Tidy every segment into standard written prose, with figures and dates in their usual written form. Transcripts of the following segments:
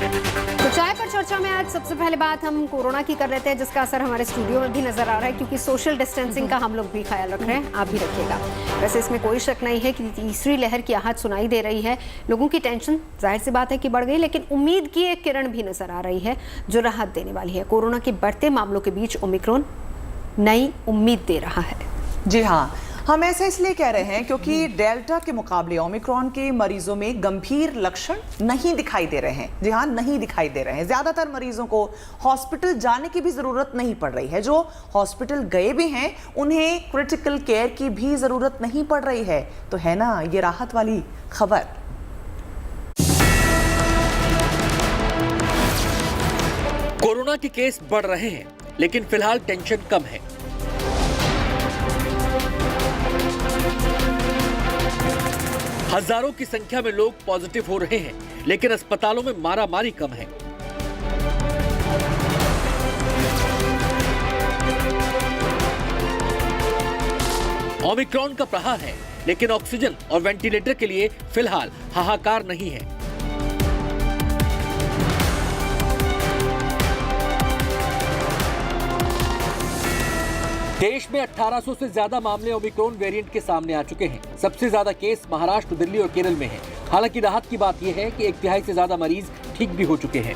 तो चाय पर चर्चा में आज सबसे पहले बात हम कोरोना की कर रहे थे, जिसका असर हमारे स्टूडियो में भी नजर आ रहा है, क्योंकि सोशल डिस्टेंसिंग का हम लोग भी ख्याल रख रहे हैं, आप भी रखिएगा। वैसे इसमें कोई शक नहीं है कि तीसरी लहर की आहट सुनाई दे रही है। लोगों की टेंशन जाहिर सी बात है कि बढ़ गई, लेकिन उम्मीद की एक किरण भी नजर आ रही है जो राहत देने वाली है। कोरोना के बढ़ते मामलों के बीच ओमिक्रॉन नई उम्मीद दे रहा है। जी हाँ, हम ऐसा इसलिए कह रहे हैं क्योंकि डेल्टा के मुकाबले ओमिक्रॉन के मरीजों में गंभीर लक्षण नहीं दिखाई दे रहे हैं। जी हाँ, नहीं दिखाई दे रहे हैं। ज्यादातर मरीजों को हॉस्पिटल जाने की भी जरूरत नहीं पड़ रही है। जो हॉस्पिटल गए भी हैं उन्हें क्रिटिकल केयर की भी जरूरत नहीं पड़ रही है। तो है ना ये राहत वाली खबर। कोरोना के केस बढ़ रहे हैं, लेकिन फिलहाल टेंशन कम है। हजारों की संख्या में लोग पॉजिटिव हो रहे हैं, लेकिन अस्पतालों में मारामारी कम है। ओमिक्रॉन का प्रहार है, लेकिन ऑक्सीजन और वेंटिलेटर के लिए फिलहाल हाहाकार नहीं है। देश में 1800 से ज्यादा मामले ओमिक्रॉन वेरिएंट के सामने आ चुके हैं। सबसे ज्यादा केस महाराष्ट्र, दिल्ली और केरल में हैं। हालांकि राहत की बात यह है कि 1/3 से ज्यादा मरीज ठीक भी हो चुके हैं।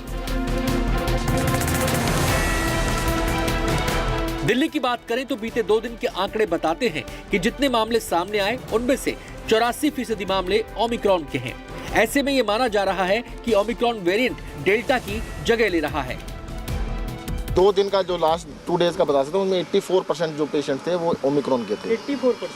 दिल्ली की बात करें तो बीते 2 दिन के आंकड़े बताते हैं कि जितने मामले सामने आए उनमें से 84% मामले ओमिक्रॉन के हैं। ऐसे में ये माना जा रहा है कि ओमिक्रॉन वेरिएंट डेल्टा की जगह ले रहा है। 2 दिन का जो लास्ट 2 डेज का बता सकता हूँ, उनमें 84% जो पेशेंट थे वो ओमिक्रॉन के थे।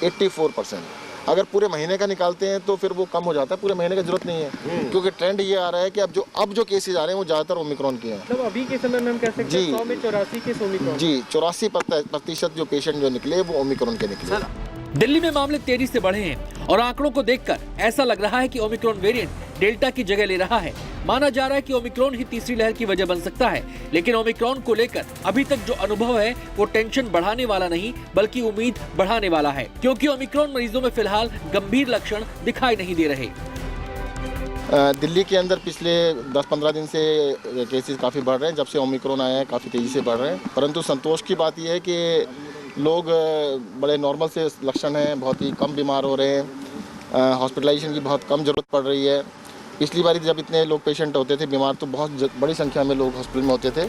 84%। अगर पूरे महीने का निकालते हैं तो फिर वो कम हो जाता है। पूरे महीने की जरूरत नहीं है, क्योंकि ट्रेंड ये आ रहा है कि अब जो केसेस आ रहे हैं वो ज्यादातर ओमिक्रॉन के हैं। मतलब अभी के समय में हम कह सकते हैं 100 में 84 केस ओमिक्रॉन। जी, 84% जो पेशेंट जो निकले वो ओमिक्रॉन के निकले। दिल्ली में मामले तेजी से बढ़े हैं और आंकड़ों को देखकर ऐसा लग रहा है कि ओमिक्रॉन वेरिएंट डेल्टा की जगह ले रहा है। माना जा रहा है कि ओमिक्रॉन ही तीसरी लहर की वजह बन सकता है, लेकिन ओमिक्रॉन को लेकर अभी तक जो अनुभव है वो टेंशन बढ़ाने वाला नहीं बल्कि उम्मीद बढ़ाने वाला है, क्योंकि ओमिक्रॉन मरीजों में फिलहाल गंभीर लक्षण दिखाई नहीं दे रहे। दिल्ली के अंदर पिछले 10-15 दिन से केसेस काफ़ी बढ़ रहे हैं। जब से ओमिक्रॉन आया है काफ़ी तेज़ी से बढ़ रहे हैं, परंतु संतोष की बात यह है कि लोग बड़े नॉर्मल से लक्षण हैं, बहुत ही कम बीमार हो रहे हैं। हॉस्पिटलाइजेशन की बहुत कम ज़रूरत पड़ रही है। पिछली बार जब इतने लोग पेशेंट होते थे बीमार तो बहुत बड़ी संख्या में लोग हॉस्पिटल में होते थे।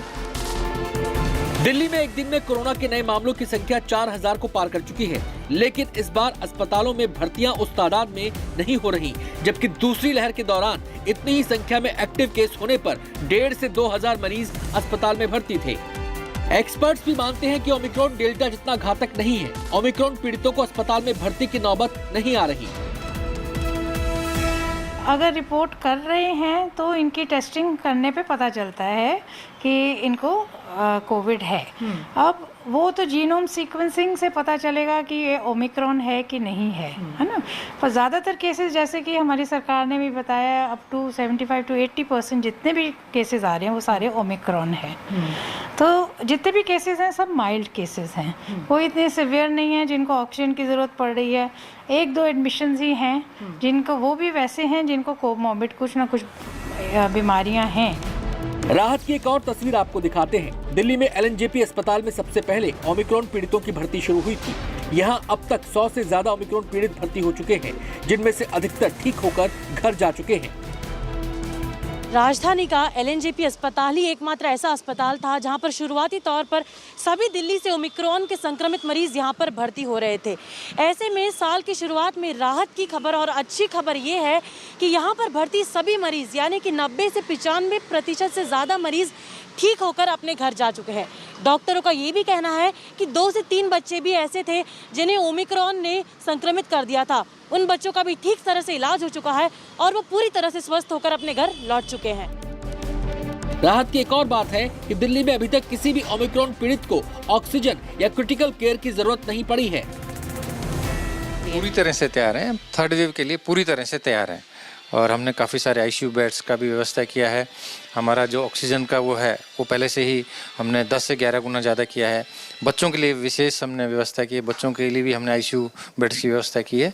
दिल्ली में एक दिन में कोरोना के नए मामलों की संख्या 4000 को पार कर चुकी है, लेकिन इस बार अस्पतालों में भर्तियां उस तादाद में नहीं हो रही, जबकि दूसरी लहर के दौरान इतनी ही संख्या में एक्टिव केस होने पर 1,500 से 2,000 मरीज अस्पताल में भर्ती थे। एक्सपर्ट्स भी मानते हैं कि ओमिक्रॉन डेल्टा जितना घातक नहीं है। ओमिक्रॉन पीड़ितों को अस्पताल में भर्ती की नौबत नहीं आ रही। अगर रिपोर्ट कर रहे हैं तो इनकी टेस्टिंग करने पे पता चलता है कि इनको कोविड है। अब वो तो जीनोम सीक्वेंसिंग से पता चलेगा कि ये ओमिक्रॉन है कि नहीं है ना। पर ज़्यादातर केसेस जैसे कि हमारी सरकार ने भी बताया, अप टू 75 to 80% जितने भी केसेस आ रहे हैं वो सारे ओमिक्रॉन है। तो जितने भी केसेस हैं सब माइल्ड केसेस हैं, कोई इतने सिवियर नहीं है जिनको ऑक्सीजन की ज़रूरत पड़ रही है। 1-2 एडमिशन्स ही हैं जिनको, वो भी वैसे हैं जिनको कोमॉर्बिड कुछ ना कुछ बीमारियां हैं। राहत की एक और तस्वीर आपको दिखाते हैं। दिल्ली में LNJP अस्पताल में सबसे पहले ओमिक्रॉन पीड़ितों की भर्ती शुरू हुई थी। यहां अब तक 100 से ज्यादा ओमिक्रॉन पीड़ित भर्ती हो चुके हैं, जिनमें से अधिकतर ठीक होकर घर जा चुके हैं। राजधानी का LNJP अस्पताल ही एकमात्र ऐसा अस्पताल था जहां पर शुरुआती तौर पर सभी दिल्ली से ओमिक्रॉन के संक्रमित मरीज यहां पर भर्ती हो रहे थे। ऐसे में साल की शुरुआत में राहत की खबर और अच्छी खबर ये है कि यहां पर भर्ती सभी मरीज यानी कि 90 से 95% से ज़्यादा मरीज ठीक होकर अपने घर जा चुके हैं। डॉक्टरों का ये भी कहना है कि 2 से 3 बच्चे भी ऐसे थे जिन्हें ओमिक्रॉन ने संक्रमित कर दिया था। उन बच्चों का भी ठीक तरह से इलाज हो चुका है और वो पूरी तरह से स्वस्थ होकर अपने घर लौट चुके हैं। राहत की एक और बात है कि दिल्ली में अभी तक किसी भी ओमिक्रॉन पीड़ित को ऑक्सीजन या क्रिटिकल केयर की जरूरत नहीं पड़ी है। पूरी तरह से तैयार हैं, थर्ड वेव के लिए पूरी तरह से तैयार हैं और हमने काफ़ी सारे ICU बेड्स का भी व्यवस्था किया है। हमारा जो ऑक्सीजन का वो है वो पहले से ही हमने 10 से 11 गुना ज़्यादा किया है। बच्चों के लिए विशेष हमने व्यवस्था की है, बच्चों के लिए भी हमने ICU बेड्स की व्यवस्था की है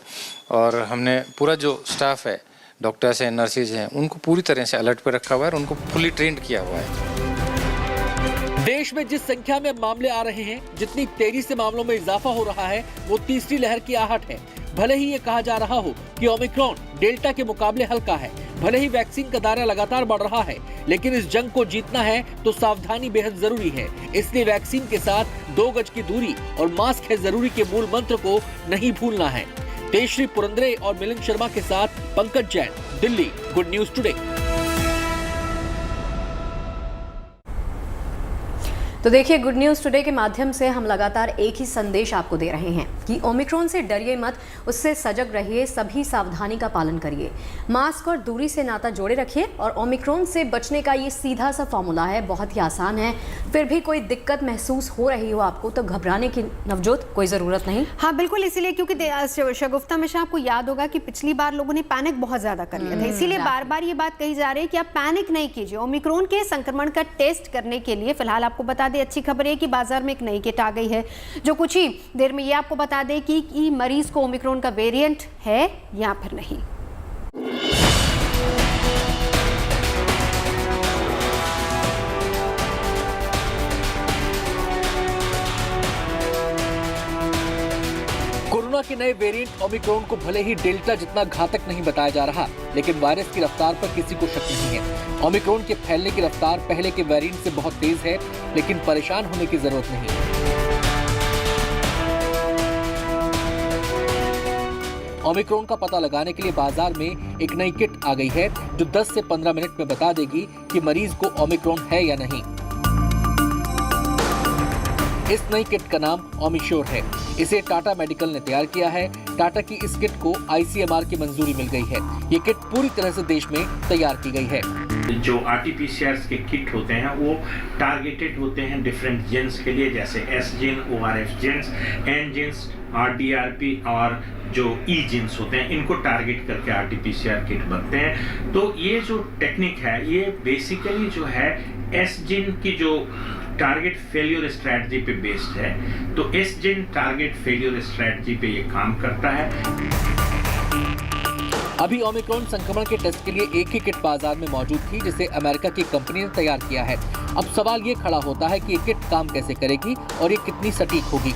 और हमने पूरा जो स्टाफ है डॉक्टर्स हैं, नर्सेज हैं, उनको पूरी तरह से अलर्ट पर रखा हुआ है और उनको फुली ट्रेंड किया हुआ है। देश में जिस संख्या में मामले आ रहे हैं, जितनी तेजी से मामलों में इजाफा हो रहा है, वो तीसरी लहर की आहट है। भले ही ये कहा जा रहा हो कि ओमिक्रॉन डेल्टा के मुकाबले हल्का है, भले ही वैक्सीन का दायरा लगातार बढ़ रहा है, लेकिन इस जंग को जीतना है तो सावधानी बेहद जरूरी है। इसलिए वैक्सीन के साथ 2 गज की दूरी और मास्क है जरूरी के मूल मंत्र को नहीं भूलना है। तेजश्री पुरंदरे और मिलिंद शर्मा के साथ Pankaj Jain, Delhi, good news today. तो देखिए, गुड न्यूज़ टुडे के माध्यम से हम लगातार एक ही संदेश आपको दे रहे हैं कि ओमिक्रॉन से डरिए मत, उससे सजग रहिए, सभी सावधानी का पालन करिए, मास्क और दूरी से नाता जोड़े रखिए। और ओमिक्रॉन से बचने का ये सीधा सा फॉर्मूला है, बहुत ही आसान है। फिर भी कोई दिक्कत महसूस हो रही हो आपको तो घबराने की नवजोत कोई ज़रूरत नहीं। हाँ बिल्कुल, इसीलिए क्योंकि शगुफ्ता हमेशा आपको याद होगा कि पिछली बार लोगों ने पैनिक बहुत ज्यादा कर लिया था, इसीलिए बार बार ये बात कही जा रही है कि आप पैनिक नहीं कीजिए। ओमिक्रॉन के संक्रमण का टेस्ट करने के लिए फिलहाल आपको बता दें, अच्छी खबर है कि बाजार में एक नई किट आ गई है जो कुछ ही देर में ये आपको बता दे कि मरीज को ओमिक्रॉन का वेरिएंट है या फिर नहीं। कोरोना के नए वेरिएंट ओमिक्रॉन को भले ही डेल्टा जितना घातक नहीं बताया जा रहा, लेकिन वायरस की रफ्तार पर किसी को शक नहीं है। ओमिक्रॉन के फैलने की रफ्तार पहले के वेरिएंट से बहुत तेज है, लेकिन परेशान होने की जरूरत नहीं। ओमिक्रॉन का पता लगाने के लिए बाजार में एक नई किट आ गई है जो 10 से 15 मिनट में बता देगी कि मरीज को ओमिक्रॉन है या नहीं। इस नई किट का नाम ओमिश्योर है। इसे टाटा मेडिकल ने तैयार किया है। टाटा की इस किट को ICMR की मंजूरी मिल गई है। ये किट पूरी तरह से देश में तैयार की गई है। जो RT-PCR के किट होते हैं वो टारगेटेड होते हैं डिफरेंट जीन्स के लिए, जैसे S gene, ORF genes, N genes, RDRP और जो E जीन्स होते हैं, इनको टारगेट करके RT-PCR किट बनते हैं। तो ये जो टेक्निक है ये बेसिकली जो है S जीन की जो टारगेट फेलियर स्ट्रेटजी पे बेस्ड है। तो S gene target failure strategy पे ये काम करता है। अभी ओमिक्रॉन संक्रमण के टेस्ट के लिए एक ही किट बाजार में मौजूद थी जिसे अमेरिका की कंपनी ने तैयार किया है। अब सवाल ये खड़ा होता है कि ये किट काम कैसे करेगी और ये कितनी सटीक होगी।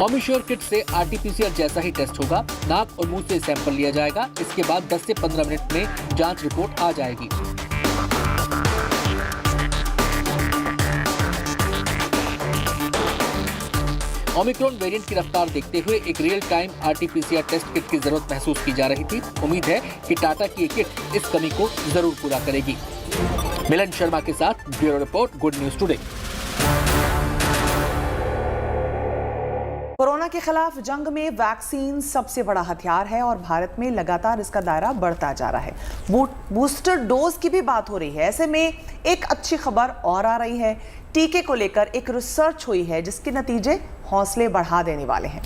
ओमिश्योर किट से RT-PCR जैसा ही टेस्ट होगा। नाक और मुंह से सैंपल लिया जाएगा। इसके बाद 10 से 15 मिनट में जांच रिपोर्ट आ जाएगी। ओमिक्रॉन वेरिएंट की रफ्तार देखते हुए एक real time RT-PCR test kit की जरूरत महसूस की जा रही थी। उम्मीद है कि टाटा की ये किट इस कमी को जरूर पूरा करेगी। मिलिंद शर्मा के साथ bureau report, good news today. Corona के खिलाफ जंग में वैक्सीन सबसे बड़ा हथियार है और भारत में लगातार इसका दायरा बढ़ता जा रहा है। बूस्टर डोज की भी बात हो रही है। ऐसे में एक अच्छी खबर और आ रही है। टीके को लेकर एक रिसर्च हुई है जिसके नतीजे हौसले बढ़ा देने वाले हैं।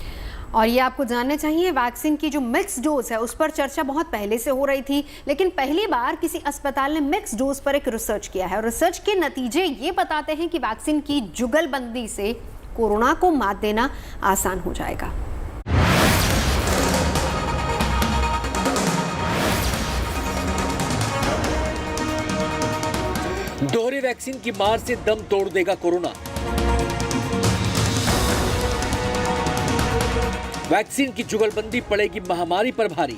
और ये आपको जानना चाहिए, वैक्सीन की जो मिक्स डोज है उस पर चर्चा बहुत पहले से हो रही थी, लेकिन पहली बार किसी अस्पताल ने मिक्स डोज पर एक रिसर्च किया है और रिसर्च के नतीजे ये बताते हैं कि वैक्सीन की जुगलबंदी से कोरोना को मात देना आसान हो जाएगा। दोहरे वैक्सीन की मार से दम तोड़ देगा कोरोना। वैक्सीन की जुगलबंदी पड़ेगी महामारी पर भारी।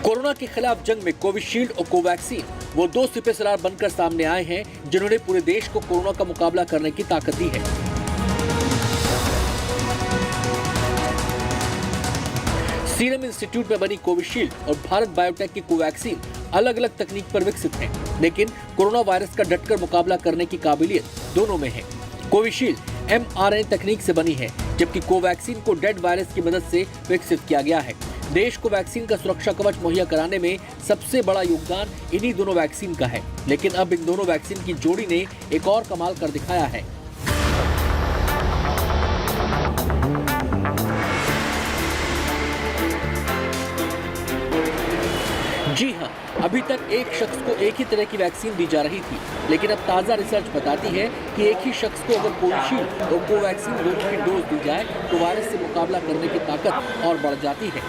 कोरोना के खिलाफ जंग में कोविशील्ड और कोवैक्सीन वो 2 सिपहसालार बनकर सामने आए हैं जिन्होंने पूरे देश को कोरोना का मुकाबला करने की ताकत दी है। सीरम इंस्टीट्यूट में बनी कोविशील्ड और भारत बायोटेक की कोवैक्सीन अलग अलग तकनीक पर विकसित हैं, लेकिन कोरोना वायरस का डटकर मुकाबला करने की काबिलियत दोनों में है। कोविशील्ड mRNA तकनीक से बनी है, जबकि कोवैक्सीन को डेड वायरस की मदद से विकसित किया गया है। देश को वैक्सीन का सुरक्षा कवच मुहैया कराने में सबसे बड़ा योगदान इन्हीं दोनों वैक्सीन का है, लेकिन अब इन दोनों वैक्सीन की जोड़ी ने एक और कमाल कर दिखाया है। जी हाँ, अभी तक एक शख्स को एक ही तरह की वैक्सीन दी जा रही थी, लेकिन अब ताज़ा रिसर्च बताती है कि एक ही शख्स को अगर कोविशील्ड और कोवैक्सीन दोनों की डोज दी जाए तो वायरस से मुकाबला करने की ताकत और बढ़ जाती है।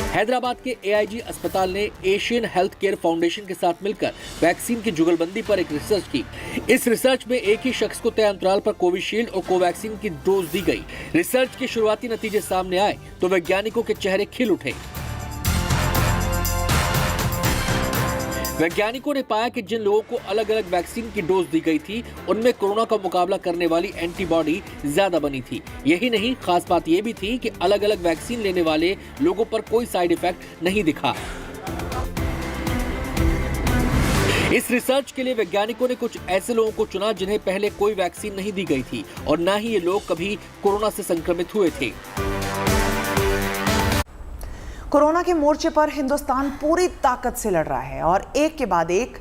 हैदराबाद के AIG अस्पताल ने एशियन हेल्थ केयर फाउंडेशन के साथ मिलकर वैक्सीन की जुगलबंदी पर एक रिसर्च की। इस रिसर्च में एक ही शख्स को तय अंतराल पर कोविशील्ड और कोवैक्सीन की डोज दी गई। रिसर्च के शुरुआती नतीजे सामने आए तो वैज्ञानिकों के चेहरे खिल उठे। वैज्ञानिकों ने पाया कि जिन लोगों को अलग अलग वैक्सीन की डोज दी गई थी, उनमें कोरोना का मुकाबला करने वाली एंटीबॉडी ज्यादा बनी थी। यही नहीं, खास बात यह भी थी कि अलग अलग वैक्सीन लेने वाले लोगों पर कोई साइड इफेक्ट नहीं दिखा। इस रिसर्च के लिए वैज्ञानिकों ने कुछ ऐसे लोगों को चुना जिन्हें पहले कोई वैक्सीन नहीं दी गई थी और न ही ये लोग कभी कोरोना से संक्रमित हुए थे। कोरोना के मोर्चे पर हिंदुस्तान पूरी ताकत से लड़ रहा है और एक के बाद एक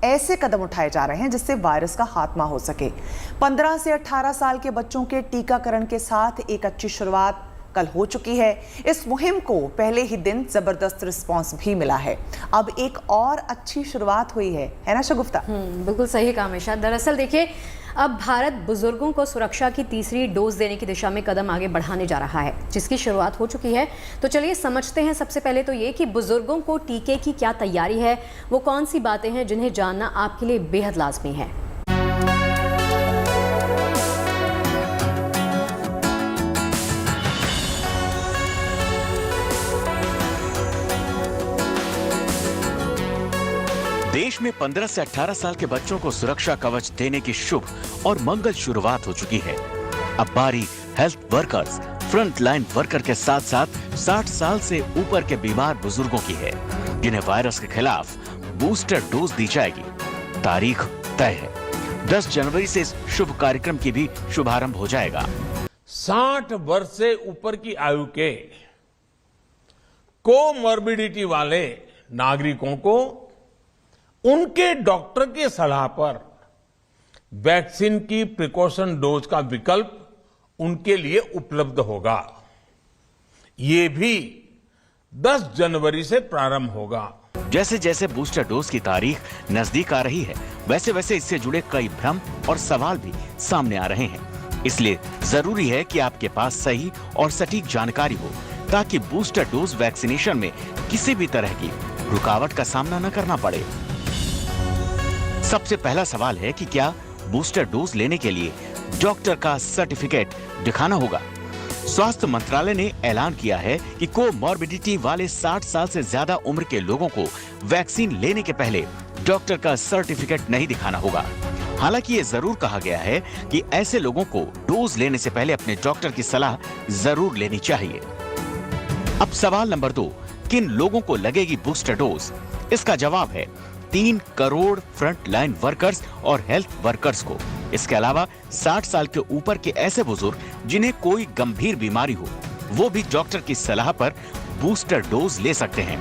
ऐसे कदम उठाए जा रहे हैं जिससे वायरस का खात्मा हो सके। 15 से 18 साल के बच्चों के टीकाकरण के साथ एक अच्छी शुरुआत कल हो चुकी है। इस मुहिम को पहले ही दिन जबरदस्त रिस्पांस भी मिला है। अब एक और अच्छी शुरुआत हुई है ना शगुफ्ता? बिल्कुल सही कहा हमेशा। दरअसल देखिए, अब भारत बुजुर्गों को सुरक्षा की तीसरी डोज देने की दिशा में कदम आगे बढ़ाने जा रहा है, जिसकी शुरुआत हो चुकी है। तो चलिए समझते हैं सबसे पहले तो ये कि बुजुर्गों को टीके की क्या तैयारी है, वो कौन सी बातें हैं जिन्हें जानना आपके लिए बेहद लाजमी है। देश में 15 से 18 साल के बच्चों को सुरक्षा कवच देने की शुभ और मंगल शुरुआत हो चुकी है। अब बारी health workers, front line worker के साथ साथ 60 साल से ऊपर के बीमार बुजुर्गों की है, जिन्हें वायरस के खिलाफ बूस्टर डोज दी जाएगी। तारीख तय है, 10 जनवरी से इस शुभ कार्यक्रम की भी शुभारंभ हो जाएगा। 60 वर्ष से ऊपर की आयु के कोमॉर्बिडिटी वाले नागरिकों को उनके डॉक्टर की सलाह पर वैक्सीन की प्रिकॉशन डोज का विकल्प उनके लिए उपलब्ध होगा। ये भी 10 जनवरी से प्रारंभ होगा। जैसे जैसे बूस्टर डोज की तारीख नजदीक आ रही है, वैसे वैसे इससे जुड़े कई भ्रम और सवाल भी सामने आ रहे हैं। इसलिए जरूरी है कि आपके पास सही और सटीक जानकारी हो, ताकि बूस्टर डोज वैक्सीनेशन में किसी भी तरह की रुकावट का सामना न करना पड़े। सबसे पहला सवाल है कि क्या बूस्टर डोज लेने के लिए डॉक्टर का सर्टिफिकेट दिखाना होगा? स्वास्थ्य मंत्रालय ने ऐलान किया है कि कोमॉर्बिडिटी वाले 60 साल से ज्यादा उम्र के लोगों को वैक्सीन लेने के पहले डॉक्टर का सर्टिफिकेट नहीं दिखाना होगा। हालांकि ये जरूर कहा गया है कि ऐसे लोगों को डोज लेने से पहले अपने डॉक्टर की सलाह जरूर लेनी चाहिए। अब सवाल नंबर 2, किन लोगों को लगेगी बूस्टर डोज? इसका जवाब है 3 करोड़ फ्रंट लाइन वर्कर्स और हेल्थ वर्कर्स को। इसके अलावा 60 साल के ऊपर के ऐसे बुजुर्ग जिन्हें कोई गंभीर बीमारी हो, वो भी डॉक्टर की सलाह पर बूस्टर डोज ले सकते हैं।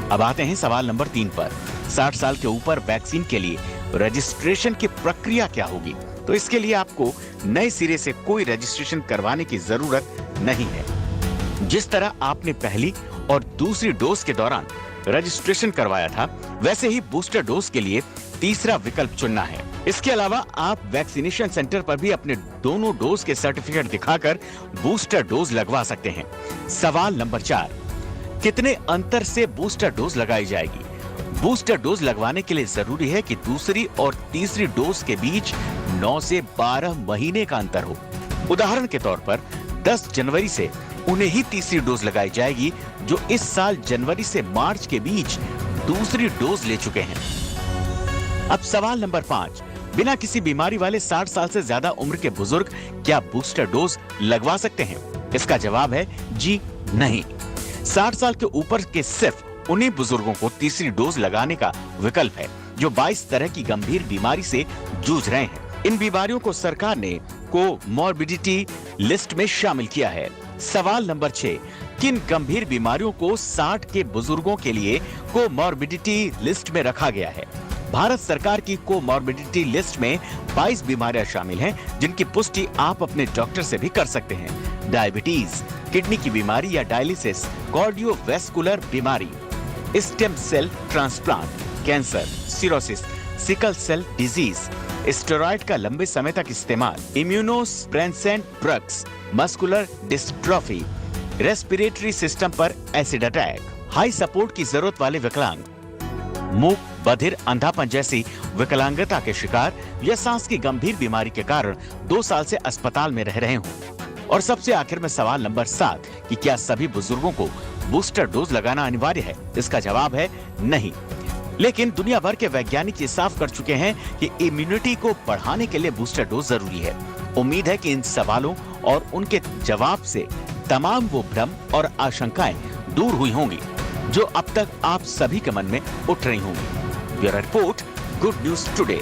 अब आते हैं सवाल नंबर 3 पर। 60 साल के ऊपर वैक्सीन के लिए रजिस्ट्रेशन की प्रक्रिया क्या होगी? तो इसके लिए आपको नए सिरे से कोई रजिस्ट्रेशन करवाने की जरूरत नहीं है। जिस तरह आपने पहली और दूसरी डोज के दौरान रजिस्ट्रेशन करवाया था, वैसे ही बूस्टर डोज के लिए तीसरा विकल्प चुनना है। इसके अलावा आप वैक्सीनेशन सेंटर पर भी अपने दोनों डोज के सर्टिफिकेट दिखाकर बूस्टर डोज लगवा सकते हैं। सवाल नंबर 4, कितने अंतर से बूस्टर डोज लगाई जाएगी? बूस्टर डोज लगवाने के लिए जरूरी है कि दूसरी और तीसरी डोज के बीच 9 से 12 महीने का अंतर हो। उदाहरण के तौर पर 10 जनवरी से उन्हें ही तीसरी डोज लगाई जाएगी जो इस साल जनवरी से मार्च के बीच दूसरी डोज ले चुके हैं। अब सवाल नंबर 5, बिना किसी बीमारी वाले 60 साल से ज्यादा उम्र के बुजुर्ग क्या बूस्टर डोज लगवा सकते हैं? इसका जवाब है जी नहीं। 60 साल के ऊपर के सिर्फ उन्हीं बुजुर्गों को तीसरी डोज लगाने का विकल्प है जो 22 तरह की गंभीर बीमारी से जूझ रहे हैं। इन बीमारियों को सरकार ने कोमॉर्बिडिटी लिस्ट में शामिल किया है। सवाल नंबर 6, किन गंभीर बीमारियों को 60 के बुजुर्गों के लिए कोमॉर्बिडिटी लिस्ट में रखा गया है? भारत सरकार की कोमॉर्बिडिटी लिस्ट में 22 बीमारियां शामिल हैं, जिनकी पुष्टि आप अपने डॉक्टर से भी कर सकते हैं। डायबिटीज, किडनी की बीमारी या डायलिसिस, कार्डियोवैस्कुलर बीमारी, stem cell transplant, cancer, cirrhosis, sickle cell disease, steroid का लंबे समय तक इस्तेमाल, immunosuppressant drugs, muscular dystrophy, respiratory system पर एसिड अटैक, हाई सपोर्ट की जरूरत वाले विकलांग, मूक, बधिर, अंधापन जैसी विकलांगता के शिकार या सांस की गंभीर बीमारी के कारण 2 साल से अस्पताल में रह रहे हों। और सबसे आखिर में सवाल नंबर 7 कि क्या सभी बुजुर्गों को बूस्टर डोज लगाना अनिवार्य है? इसका जवाब है नहीं। लेकिन दुनिया भर के वैज्ञानिक ये साफ कर चुके हैं कि इम्यूनिटी को बढ़ाने के लिए बूस्टर डोज जरूरी है। उम्मीद है कि इन सवालों और उनके जवाब से तमाम वो भ्रम और आशंकाएं दूर हुई होंगी जो अब तक आप सभी के मन में उठ रही होंगी। Bureau report, good news today.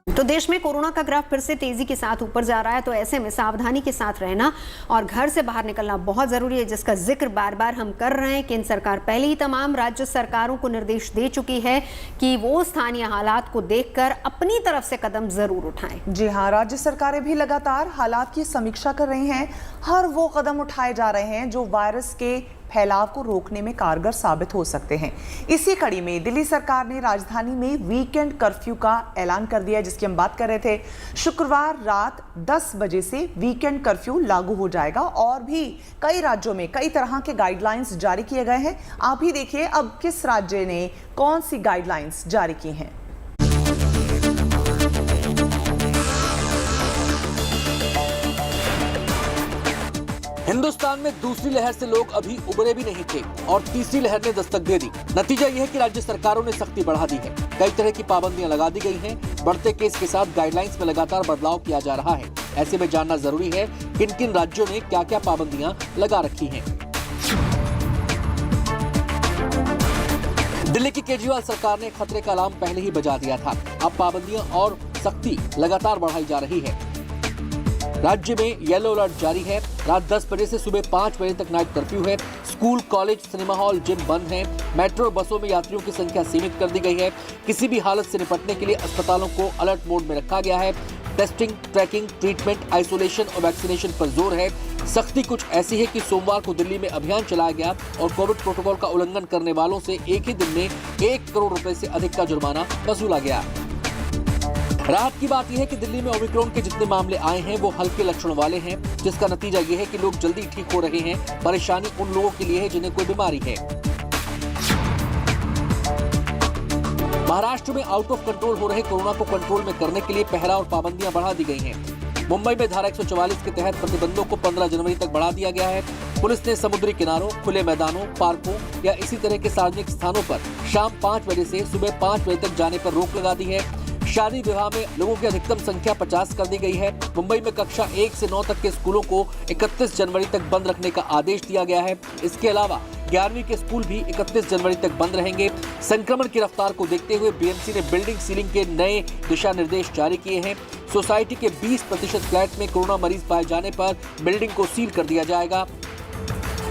तो देश में कोरोना का ग्राफ फिर से तेजी के साथ ऊपर जा रहा है, तो ऐसे में सावधानी के साथ रहना और घर से बाहर निकलना बहुत जरूरी है, जिसका जिक्र बार बार हम कर रहे हैं। केंद्र सरकार पहले ही तमाम राज्य सरकारों को निर्देश दे चुकी है कि वो स्थानीय हालात को देखकर अपनी तरफ से कदम जरूर उठाएं। जी हाँ, राज्य सरकारें भी लगातार हालात की समीक्षा कर रही हैं। हर वो कदम उठाए जा रहे हैं जो वायरस के फैलाव को रोकने में कारगर साबित हो सकते हैं। इसी कड़ी में दिल्ली सरकार ने राजधानी में वीकेंड कर्फ्यू का ऐलान कर दिया, जिसकी हम बात कर रहे थे। शुक्रवार रात 10 बजे से वीकेंड कर्फ्यू लागू हो जाएगा और भी कई राज्यों में कई तरह के गाइडलाइंस जारी किए गए हैं। आप ही देखिए अब किस राज्य ने कौन सी गाइडलाइंस जारी की हैं। हिंदुस्तान में दूसरी लहर से लोग अभी उबरे भी नहीं थे और तीसरी लहर ने दस्तक दे दी। नतीजा यह है कि राज्य सरकारों ने सख्ती बढ़ा दी है। कई तरह की पाबंदियां लगा दी गई हैं। बढ़ते केस के साथ गाइडलाइंस में लगातार बदलाव किया जा रहा है। ऐसे में जानना जरूरी है किन किन राज्यों ने क्या क्या पाबंदियां लगा रखी हैं। दिल्ली की केजरीवाल सरकार ने खतरे का अलार्म पहले ही बजा दिया था। अब पाबंदियां और सख्ती लगातार बढ़ाई जा रही है। राज्य में येलो अलर्ट जारी है। रात 10 बजे से सुबह 5 बजे तक नाइट कर्फ्यू है। School, college, cinema hall, gym बंद हैं। मेट्रो बसों में यात्रियों की संख्या सीमित कर दी गई है। किसी भी हालत से निपटने के लिए अस्पतालों को अलर्ट मोड में रखा गया है। टेस्टिंग, ट्रैकिंग, ट्रीटमेट, आइसोलेशन और वैक्सीनेशन पर जोर है। सख्ती कुछ ऐसी है कि सोमवार को दिल्ली में अभियान चलाया गया और कोविड प्रोटोकॉल का उल्लंघन करने वालों से एक ही दिन में 1 करोड़ रुपए से अधिक का जुर्माना वसूला गया। राहत की बात यह है कि दिल्ली में ओमिक्रॉन के जितने मामले आए हैं वो हल्के लक्षण वाले हैं, जिसका नतीजा यह है कि लोग जल्दी ठीक हो रहे हैं। परेशानी उन लोगों के लिए है जिन्हें कोई बीमारी है। महाराष्ट्र में आउट ऑफ कंट्रोल हो रहे कोरोना को कंट्रोल में करने के लिए पहरा और पाबंदियां बढ़ा दी गई हैं। मुंबई में धारा 144 के तहत प्रतिबंधों को 15 जनवरी तक बढ़ा दिया गया है। पुलिस ने समुद्री किनारों, खुले मैदानों, पार्कों या इसी तरह के सार्वजनिक स्थानों पर शाम 5 बजे से सुबह 5 बजे तक जाने पर रोक लगा दी है। शादी विवाह में लोगों की अधिकतम संख्या 50 कर दी गई है। मुंबई में कक्षा 1 से 9 तक के स्कूलों को 31 जनवरी तक बंद रखने का आदेश दिया गया है। इसके अलावा 11वीं के स्कूल भी 31 जनवरी तक बंद रहेंगे। संक्रमण की रफ्तार को देखते हुए बीएमसी ने बिल्डिंग सीलिंग के नए दिशा निर्देश जारी किए हैं। सोसाइटी के 20% फ्लैट में कोरोना मरीज पाए जाने पर बिल्डिंग को सील कर दिया जाएगा।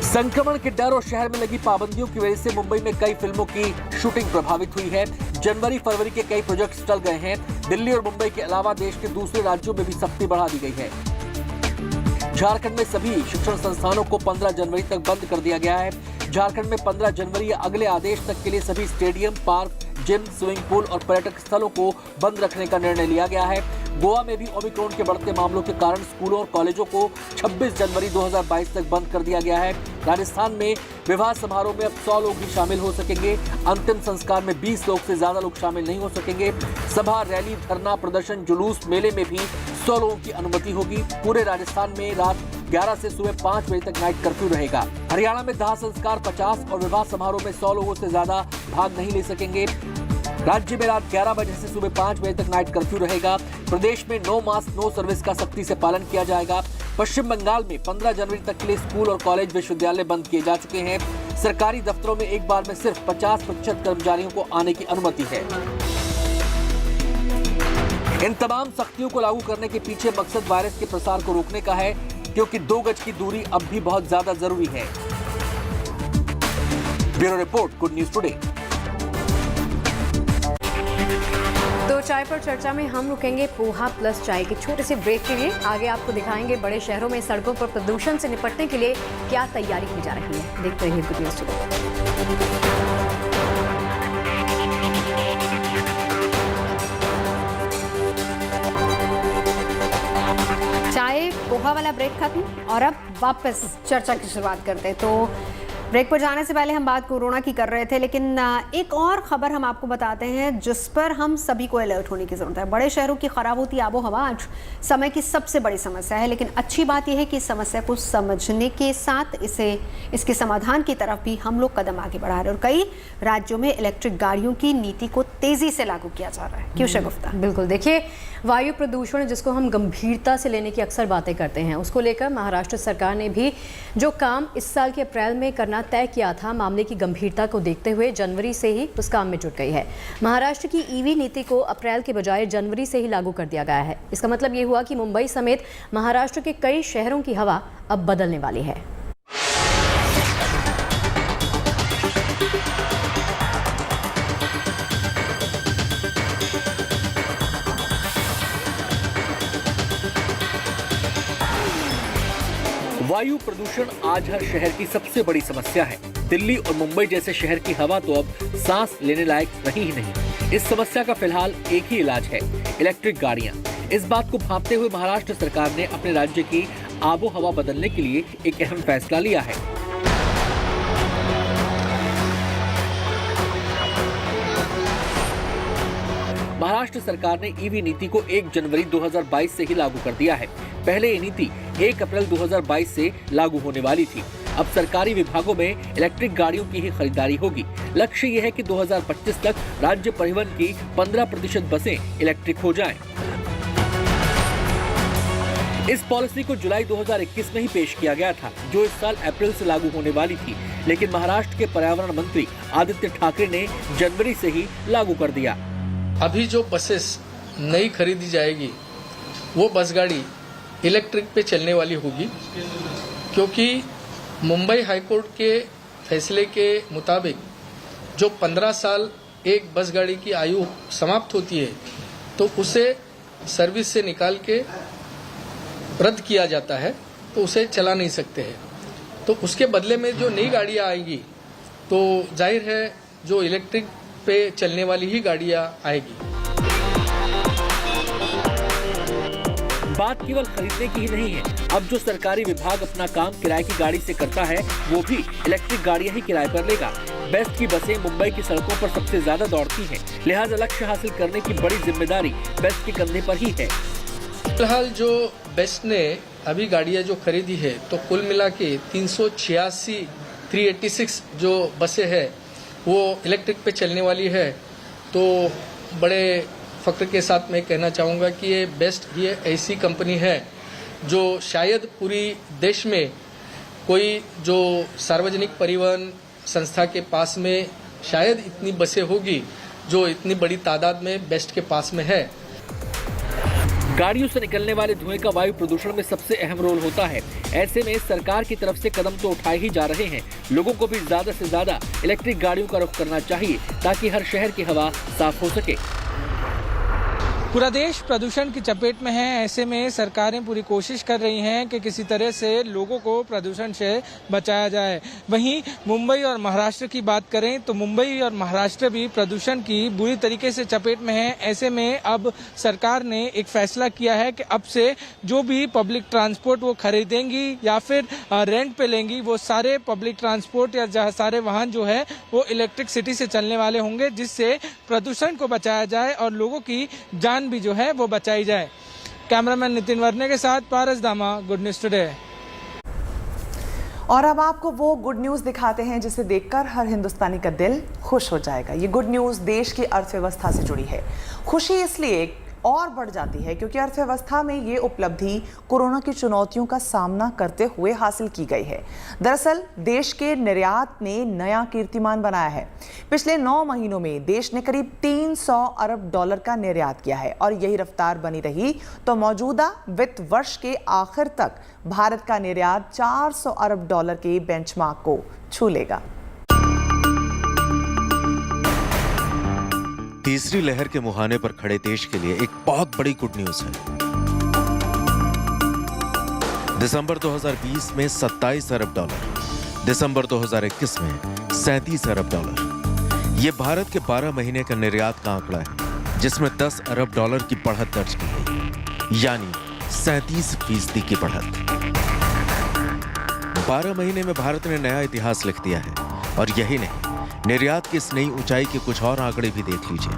संक्रमण के डर और शहर में लगी पाबंदियों की वजह से मुंबई में कई फिल्मों की शूटिंग प्रभावित हुई है। जनवरी फरवरी के कई प्रोजेक्ट्स टल गए हैं। दिल्ली और मुंबई के अलावा देश के दूसरे राज्यों में भी सख्ती बढ़ा दी गई है। झारखंड में सभी शिक्षण संस्थानों को 15 जनवरी तक बंद कर दिया गया है। झारखंड में 15 जनवरी या अगले आदेश तक के लिए सभी stadium, park, gym, swimming pool और पर्यटक स्थलों को बंद रखने का निर्णय लिया गया है। गोवा में भी ओमिक्रॉन के बढ़ते मामलों के कारण स्कूलों और कॉलेजों को 26 जनवरी 2022 तक बंद कर दिया गया है। राजस्थान में विवाह समारोह में अब 100 लोग ही शामिल हो सकेंगे। अंतिम संस्कार में 20 लोग से ज्यादा लोग शामिल नहीं हो सकेंगे। सभा, रैली, धरना, प्रदर्शन, जुलूस, मेले में भी 100 लोगों की अनुमति होगी। पूरे राजस्थान में रात 11 से सुबह 5 बजे तक नाइट कर्फ्यू रहेगा। हरियाणा में दाह संस्कार 50 और विवाह समारोह में 100 लोगों से ज्यादा भाग नहीं ले सकेंगे। राज्य में रात 11 बजे से सुबह 5 बजे तक नाइट कर्फ्यू रहेगा। प्रदेश में नो मास्क नो सर्विस का सख्ती से पालन किया जाएगा। पश्चिम बंगाल में 15 जनवरी तक के लिए स्कूल और कॉलेज, विश्वविद्यालय बंद किए जा चुके हैं। सरकारी दफ्तरों में एक बार में सिर्फ 50% कर्मचारियों को आने की अनुमति है। इन तमाम सख्तियों को लागू करने के पीछे मकसद वायरस के प्रसार को रोकने का है, क्योंकि 2 गज की दूरी अब भी बहुत ज्यादा जरूरी है। Bureau report, good news today. तो चाय पर चर्चा में हम रुकेंगे पोहा प्लस चाय के छोटे से ब्रेक के लिए। आगे आपको दिखाएंगे बड़े शहरों में सड़कों पर प्रदूषण से निपटने के लिए क्या तैयारी की जा रही है। देखते रहिए गुड न्यूज़ टुडे। चाय पोहा वाला ब्रेक खत्म और अब वापस चर्चा की शुरुआत करते हैं। तो ब्रेक पर जाने से पहले हम बात कोरोना की कर रहे थे, लेकिन एक और खबर हम आपको बताते हैं जिस पर हम सभी को अलर्ट होने की ज़रूरत है। बड़े शहरों की खराब होती आबो हवा आज समय की सबसे बड़ी समस्या है, लेकिन अच्छी बात यह है कि इस समस्या को समझने के साथ इसके समाधान की तरफ भी हम लोग कदम आगे बढ़ा रहे हैं और कई राज्यों में इलेक्ट्रिक गाड़ियों की नीति को तेज़ी से लागू किया जा रहा है। क्यों शगुफ्ता? बिल्कुल, देखिए वायु प्रदूषण जिसको हम गंभीरता से लेने की अक्सर बातें करते हैं, उसको लेकर महाराष्ट्र सरकार ने भी जो काम इस साल के अप्रैल में करना तय किया था, मामले की गंभीरता को देखते हुए जनवरी से ही उस काम में जुट गई है। महाराष्ट्र की ईवी नीति को अप्रैल के बजाय जनवरी से ही लागू कर दिया गया है। इसका मतलब ये हुआ कि मुंबई समेत महाराष्ट्र के कई शहरों की हवा अब बदलने वाली है। वायु प्रदूषण आज हर शहर की सबसे बड़ी समस्या है। दिल्ली और मुंबई जैसे शहर की हवा तो अब सांस लेने लायक रही ही नहीं। इस समस्या का फिलहाल एक ही इलाज है, इलेक्ट्रिक गाड़ियां। इस बात को भांपते हुए महाराष्ट्र सरकार ने अपने राज्य की आबो हवा बदलने के लिए एक अहम फैसला लिया है। महाराष्ट्र सरकार ने ईवी नीति को 1 जनवरी 2022 से ही लागू कर दिया है। पहले ये नीति 1 अप्रैल 2022 से लागू होने वाली थी। अब सरकारी विभागों में इलेक्ट्रिक गाड़ियों की ही खरीदारी होगी। लक्ष्य ये है कि 2025 तक राज्य परिवहन की 15% बसें इलेक्ट्रिक हो जाएं। इस पॉलिसी को जुलाई 2021 में ही पेश किया गया था, जो इस साल अप्रैल से लागू होने वाली थी, लेकिन महाराष्ट्र के पर्यावरण मंत्री आदित्य ठाकरे ने जनवरी से ही लागू कर दिया। अभी जो बसेस नई खरीदी जाएगी वो बस गाड़ी इलेक्ट्रिक पे चलने वाली होगी, क्योंकि मुंबई हाईकोर्ट के फैसले के मुताबिक जो 15 साल एक बस गाड़ी की आयु समाप्त होती है तो उसे सर्विस से निकाल के रद्द किया जाता है, तो उसे चला नहीं सकते हैं। तो उसके बदले में जो नई गाड़ियाँ आएगी तो जाहिर है जो इलेक्ट्रिक पे चलने वाली ही गाड़ियाँ आएगी। बात केवल खरीदने की ही नहीं है। अब जो सरकारी विभाग अपना काम किराए की गाड़ी से करता है, वो भी इलेक्ट्रिक गाड़ियां ही किराए पर लेगा। बेस्ट की बसें मुंबई की सड़कों पर सबसे ज्यादा दौड़ती हैं, लिहाजा लक्ष्य हासिल करने की बड़ी जिम्मेदारी बेस्ट के कंधे पर ही है। फिलहाल जो बेस्ट ने अभी गाड़ियां जो खरीदी है तो कुल मिला के 386 जो बसें हैं वो इलेक्ट्रिक पे चलने वाली है। तो बड़े फख्र के साथ मैं कहना चाहूँगा कि ये बेस्ट ये ऐसी कंपनी है जो शायद पूरी देश में कोई जो सार्वजनिक परिवहन संस्था के पास में शायद इतनी बसें होगी जो इतनी बड़ी तादाद में बेस्ट के पास में है। गाड़ियों से निकलने वाले धुएं का वायु प्रदूषण में सबसे अहम रोल होता है। ऐसे में सरकार की तरफ से कदम तो उठाए ही जा रहे हैं। लोगों को भी ज्यादा से ज्यादा इलेक्ट्रिक गाड़ियों का रुख करना चाहिए ताकि हर शहर की हवा साफ हो सके। पूरा देश प्रदूषण की चपेट में है। ऐसे में सरकारें पूरी कोशिश कर रही हैं कि किसी तरह से लोगों को प्रदूषण से बचाया जाए। वहीं मुंबई और महाराष्ट्र की बात करें तो मुंबई और महाराष्ट्र भी प्रदूषण की बुरी तरीके से चपेट में है। ऐसे में अब सरकार ने एक फैसला किया है कि अब से जो भी पब्लिक ट्रांसपोर्ट वो खरीदेंगी या फिर रेंट पे लेंगी, वो सारे पब्लिक ट्रांसपोर्ट या सारे वाहन जो है वो इलेक्ट्रिसिटी से चलने वाले होंगे, जिससे प्रदूषण को बचाया जाए और लोगों की जान भी जो है वो बचाई जाए। कैमरामैन नितिन वर्ने के साथ पारस दामा, गुड न्यूज टुडे। और अब आपको वो गुड न्यूज दिखाते हैं जिसे देखकर हर हिंदुस्तानी का दिल खुश हो जाएगा। ये गुड न्यूज देश की अर्थव्यवस्था से जुड़ी है। खुशी इसलिए और बढ़ जाती है क्योंकि अर्थव्यवस्था में ये उपलब्धि कोरोना की चुनौतियों का सामना करते हुए हासिल की गई है। दरअसल देश के निर्यात ने नया कीर्तिमान बनाया है। पिछले 9 महीनों में देश ने करीब 300 अरब डॉलर का निर्यात किया है और यही रफ्तार बनी रही तो मौजूदा वित्त वर्ष के आखिर तक भारत का निर्यात 400 अरब डॉलर के बेंचमार्क को छू लेगा। तीसरी लहर के मुहाने पर खड़े देश के लिए एक बहुत बड़ी गुड न्यूज है। दिसंबर 2020 में 27 अरब डॉलर, दिसंबर 2021 में 37 अरब डॉलर। ये भारत के 12 महीने का निर्यात का आंकड़ा है, जिसमें 10 अरब डॉलर की बढ़त दर्ज की गई, यानी 37% की बढ़त। 12 महीने में भारत ने नया इतिहास लिख दिया है। और यही नहीं, निर्यात की इस नई ऊंचाई के कुछ और आंकड़े भी देख लीजिए।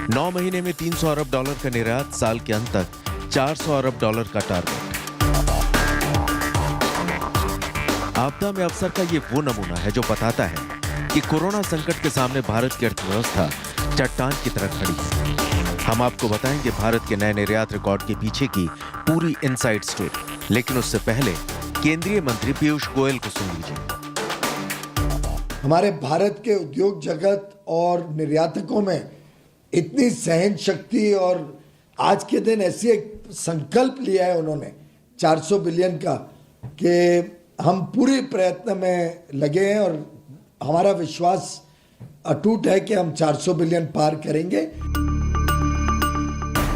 9 महीने में 300 अरब डॉलर का निर्यात, साल के अंत तक 400 अरब डॉलर का टारगेट। आपदा में अवसर का ये वो नमूना है जो बताता है कि कोरोना संकट के सामने भारत की अर्थव्यवस्था चट्टान की तरह खड़ी है। हम आपको बताएंगे भारत के नए निर्यात रिकॉर्ड के पीछे की पूरी इनसाइड स्टोरी, लेकिन उससे पहले केंद्रीय मंत्री पीयूष गोयल को सुन लीजिए। हमारे भारत के उद्योग जगत और निर्यातकों में इतनी सहन शक्ति, और आज के दिन ऐसी एक संकल्प लिया है उन्होंने 400 बिलियन का, कि हम पूरे प्रयत्न में लगे हैं और हमारा विश्वास अटूट है कि हम 400 बिलियन पार करेंगे।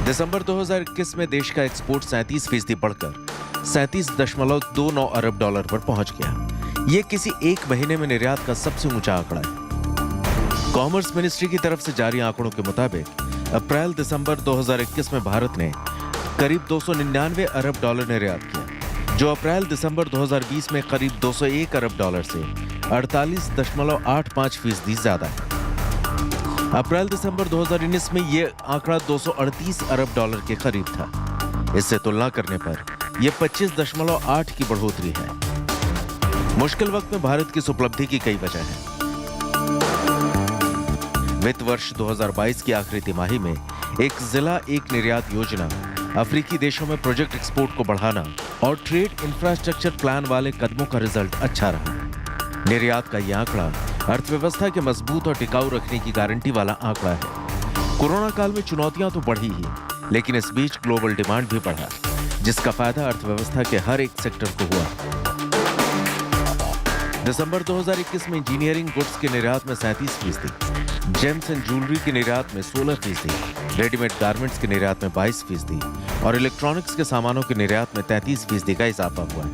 दिसंबर 2021 में देश का एक्सपोर्ट 37% बढ़कर 37.29 अरब डॉलर पर पहुंच गया। ये किसी एक महीने में निर्यात का सबसे ऊंचा आंकड़ा है। कॉमर्स मिनिस्ट्री की तरफ से जारी आंकड़ों के मुताबिक अप्रैल दिसंबर 2021 में भारत ने करीब 299 अरब डॉलर निर्यात किया, जो अप्रैल दिसंबर 2020 में करीब 201 अरब डॉलर से 48.85% ज्यादा है। अप्रैल दिसंबर 2019 में यह आंकड़ा 238 अरब डॉलर के करीब था। इससे तुलना करने पर यह 25.8 की बढ़ोतरी है। मुश्किल वक्त में भारत की इस उपलब्धि की कई वजह हैं। वित्त वर्ष 2022 की आखिरी तिमाही में एक जिला एक निर्यात योजना, अफ्रीकी देशों में प्रोजेक्ट एक्सपोर्ट को बढ़ाना और ट्रेड इंफ्रास्ट्रक्चर प्लान वाले कदमों का रिजल्ट अच्छा रहा। निर्यात का यह आंकड़ा अर्थव्यवस्था के मजबूत और टिकाऊ रखने की गारंटी वाला आंकड़ा है। कोरोना काल में चुनौतियां तो बढ़ी ही, लेकिन इस बीच ग्लोबल डिमांड भी बढ़ा, जिसका फायदा अर्थव्यवस्था के हर एक सेक्टर को हुआ। दिसंबर 2021 में इंजीनियरिंग गुड्स के निर्यात में 37%, जेम्स एंड ज्वेलरी के निर्यात में 16%, रेडीमेड गारमेंट्स के निर्यात में 22% और इलेक्ट्रॉनिक्स के सामानों के निर्यात में 33% का इजाफा हुआ है।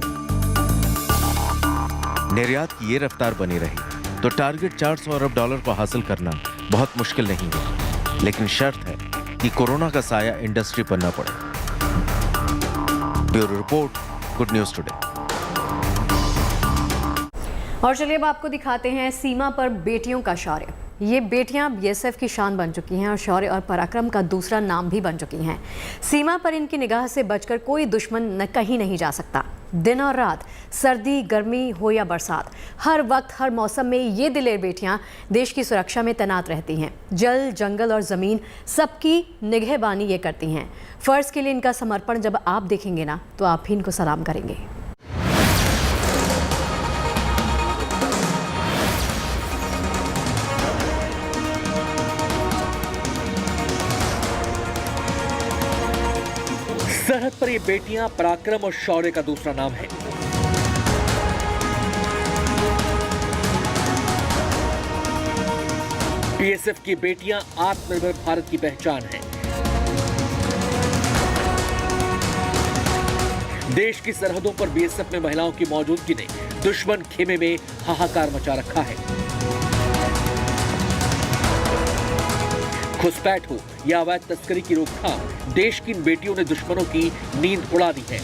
निर्यात की ये रफ्तार बनी रही तो टारगेट 400 अरब डॉलर को हासिल करना बहुत मुश्किल नहीं है, लेकिन शर्त है कि कोरोना का साया इंडस्ट्री पर न पड़े। Bureau report, good news today. और चलिए अब आपको दिखाते हैं सीमा पर बेटियों का शौर्य। ये बेटियां बीएसएफ की शान बन चुकी हैं और शौर्य और पराक्रम का दूसरा नाम भी बन चुकी हैं। सीमा पर इनकी निगाह से बचकर कोई दुश्मन कहीं नहीं जा सकता। दिन और रात, सर्दी गर्मी हो या बरसात, हर वक्त हर मौसम में ये दिलेर बेटियां देश की सुरक्षा में तैनात रहती हैं। जल, जंगल और ज़मीन सबकी निगहबानी ये करती हैं। फ़र्ज़ के लिए इनका समर्पण जब आप देखेंगे ना, तो आप भी इनको सलाम करेंगे। सरहद पर ये बेटियां पराक्रम और शौर्य का दूसरा नाम है। बीएसएफ की बेटियां आत्मनिर्भर भारत की पहचान है। देश की सरहदों पर बीएसएफ में महिलाओं की मौजूदगी ने दुश्मन खेमे में हाहाकार मचा रखा है। घुसपैठ हो या अवैध तस्करी की रोकथाम, देश की इन बेटियों ने दुश्मनों की नींद उड़ा दी है।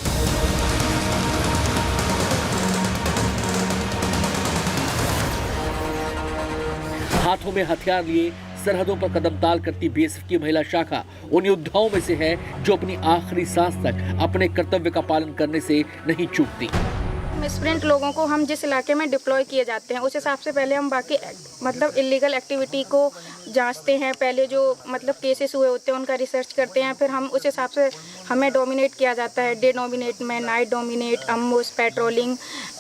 हाथों में हथियार लिए सरहदों पर कदमताल करती बीएसएफ की महिला शाखा उन योद्धाओं में से है जो अपनी आखिरी सांस तक अपने कर्तव्य का पालन करने से नहीं चूकती। मिसप्रिंट लोगों को हम जिस इलाके में डिप्लॉय किए जाते हैं, उस हिसाब से पहले हम बाकी मतलब इलीगल एक्टिविटी को जांचते हैं। पहले जो मतलब केसेस हुए होते हैं उनका रिसर्च करते हैं, फिर हम उस हिसाब से हमें डोमिनेट किया जाता है। डे डोमिनेट में, night dominate, ambush patrolling,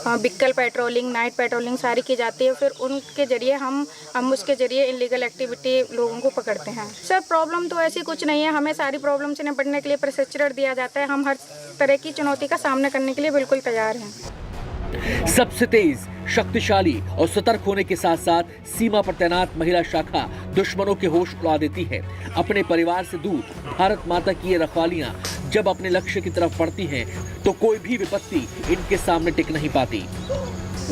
vehicle patrolling, night patrolling सारी की जाती है। फिर उनके जरिए हम अम्बुश के जरिए इलीगल एक्टिविटी लोगों को पकड़ते हैं। सर प्रॉब्लम तो ऐसी कुछ नहीं है, हमें सारी प्रॉब्लम से निपटने के लिए प्रशिक्षण दिया जाता है। हम हर तरह की चुनौती का सामना करने के लिए बिल्कुल तैयार हैं। सबसे तेज, शक्तिशाली और सतर्क होने के साथ साथ सीमा पर तैनात महिला शाखा दुश्मनों के होश उड़ा देती है। अपने परिवार से दूर भारत माता की ये रखवालियां जब अपने लक्ष्य की तरफ बढ़ती हैं तो कोई भी विपत्ति इनके सामने टिक नहीं पाती।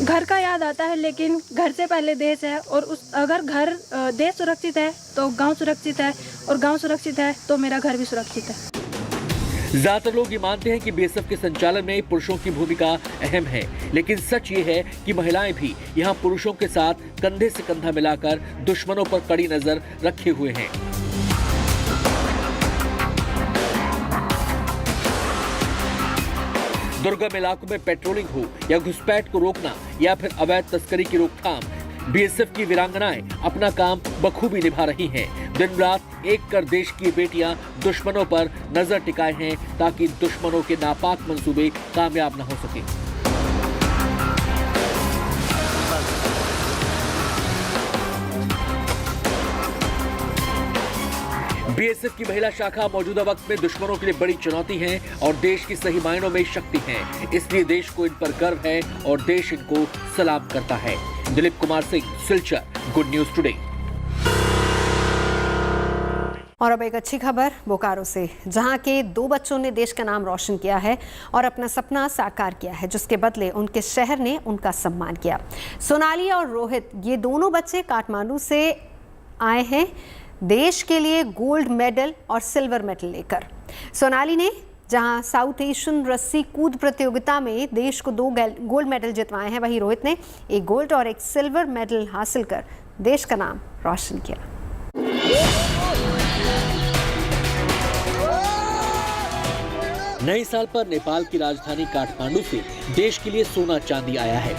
घर का याद आता है, लेकिन घर से पहले देश है, और अगर देश सुरक्षित है तो गांव सुरक्षित है, और गांव सुरक्षित है तो मेरा घर भी सुरक्षित है। ज्यादातर लोग ये मानते हैं कि बीएसएफ के संचालन में पुरुषों की भूमिका अहम है, लेकिन सच ये है कि महिलाएं भी यहाँ पुरुषों के साथ कंधे से कंधा मिलाकर दुश्मनों पर कड़ी नजर रखे हुए हैं। दुर्गम इलाकों में पेट्रोलिंग हो या घुसपैठ को रोकना या फिर अवैध तस्करी की रोकथाम, बीएसएफ की वीरांगनाएं अपना काम बखूबी निभा रही हैं। दिन रात एक कर देश की बेटियां दुश्मनों पर नजर टिकाए हैं ताकि दुश्मनों के नापाक मंसूबे कामयाब न हो सके। बीएसएफ की महिला शाखा मौजूदा वक्त में दुश्मनों के लिए बड़ी चुनौती है और देश की सही मायनों में शक्ति है। इसलिए देश को इन पर गर्व है और देश इनको सलाम करता है। Dilip Kumar Singh, Silchar, good news today. और अब एक अच्छी खबर बोकारो से, जहां के 2 बच्चों ने देश का नाम रोशन किया है और अपना सपना साकार किया है, जिसके बदले उनके शहर ने उनका सम्मान किया। सोनाली और रोहित, ये दोनों बच्चे काठमांडू से आए हैं देश के लिए गोल्ड मेडल और सिल्वर मेडल लेकर। सोनाली ने जहां साउथ एशियन रस्सी कूद प्रतियोगिता में देश को 2 गोल्ड मेडल जितवाए हैं, वहीं रोहित ने 1 गोल्ड और 1 सिल्वर मेडल हासिल कर देश का नाम रोशन किया। नए साल पर नेपाल की राजधानी काठमांडू से देश के लिए सोना चांदी आया है।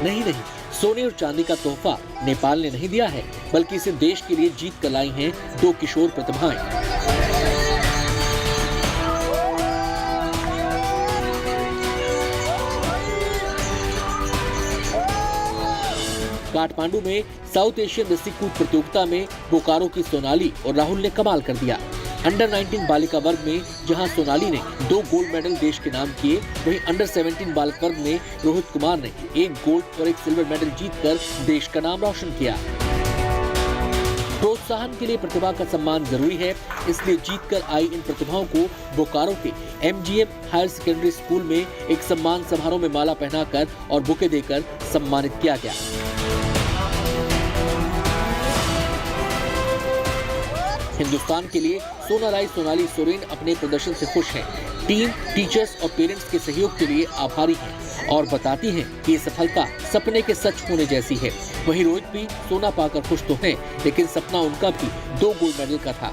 नहीं, सोने और चांदी का तोहफा नेपाल ने नहीं दिया है, बल्कि इसे देश के लिए जीत कर लाई हैं 2 किशोर प्रतिभाएं। काठमांडू में साउथ एशियन रस्सी कूद प्रतियोगिता में बोकारो की सोनाली और राहुल ने कमाल कर दिया। अंडर 19 बालिका वर्ग में जहां सोनाली ने 2 गोल्ड मेडल देश के नाम किए, वहीं अंडर 17 बालक वर्ग में रोहित कुमार ने 1 गोल्ड और 1 सिल्वर मेडल जीतकर देश का नाम रोशन किया। प्रोत्साहन के लिए प्रतिभा का सम्मान जरूरी है, इसलिए जीतकर आई इन प्रतिभाओं को बोकारो के MGM हायर सेकेंडरी स्कूल में एक सम्मान समारोह में माला पहनाकर और बुके देकर सम्मानित किया गया। हिंदुस्तान के लिए सोनाराई सोनाली सोरेन अपने प्रदर्शन से खुश हैं। टीम, टीचर्स और पेरेंट्स के सहयोग के लिए आभारी हैं और बताती हैं कि ये सफलता सपने के सच होने जैसी है। वहीं रोहित भी सोना पाकर खुश तो हैं, लेकिन सपना उनका भी 2 गोल्ड मेडल का था।